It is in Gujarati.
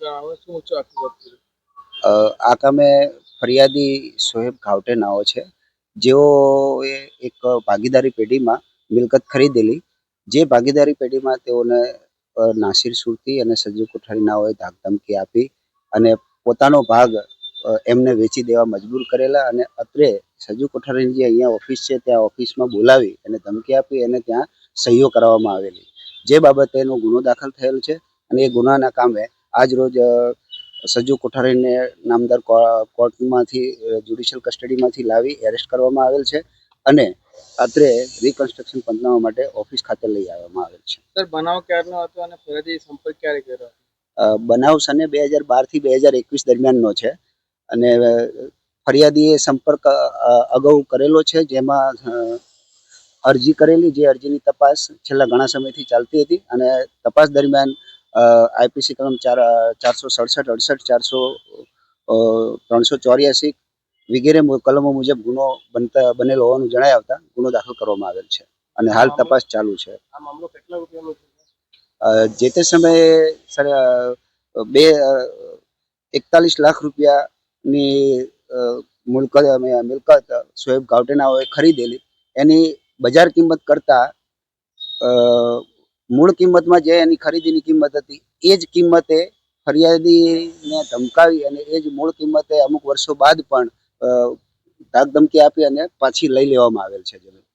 કરવામાં શું ઊંચો આખી વાત? આ કામે ફરિયાદી શોએબ ઘાવટે નાઓ છે, જેઓએ એક ભાગીદારી પેઢીમાં મિલકત ખરીદેલી, જે ભાગીદારી પેઢીમાં તેઓને નાસિર સુરતી અને સજ્જુ કોઠારી નાઓએ ધાકધમકી આપી અને પોતાનો ભાગ એમને વેચી દેવા મજબૂર કરેલા અને અત્રે સજ્જુ કોઠારીની જે અહીંયા ઓફિસ છે ત્યાં ઓફિસમાં બોલાવી અને ધમકી આપી અને ત્યાં સહીઓ કરવામાં આવેલી, જે બાબતે એનો ગુનો દાખલ થયેલ છે અને એ ગુનાના કામે આજ રોજ સજ્જુ કોઠારીને નામદાર કોર્ટમાંથી જ્યુડિશિયલ કસ્ટડીમાંથી લાવી એરેસ્ટ કરવામાં આવેલ છે અને અત્રે રિકન્સ્ટ્રક્શન પંચનામા માટે ઓફિસ ખાતે લઈ આવવામાં આવેલ છે. સર, બનાવ ક્યારનો હતો અને ફરિયાદી સંપર્ક ક્યારે કર્યો? બનાવ સને 2012 થી 2021 દરમિયાનનો છે અને ફરિયાદીએ સંપર્ક અગાઉ કરેલો છે, જેમાં અરજી કરેલી, જે અરજીની તપાસ છેલ્લા ઘણા સમયથી ચાલતી હતી અને તપાસ દરમિયાન આઈપીસી કલમ 467, 68, 384 વગેરે કલમો મુજબ ગુનો બનેલો હોવાનું જણાય આવતા ગુનો દાખલ કરવામાં આવેલ છે અને હાલ તપાસ ચાલુ છે. આ મામલો કેટલા રૂપિયાનો છે? જે તે સમયે સર 41 લાખ રૂપિયાની મિલકત શોએબ ઘાવટેનાઓએ ખરીદેલી. એની બજાર કિંમત કરતાં મૂળ કિંમતમાં જે એની ખરીદીની કિંમત હતી એ જ કિંમતે ફરિયાદીને ધમકાવી અને એ જ મૂળ કિંમતે અમુક વર્ષો બાદ પણ ધાકધમકી આપી અને પાછી લઈ લેવામાં આવેલ છે જમીન.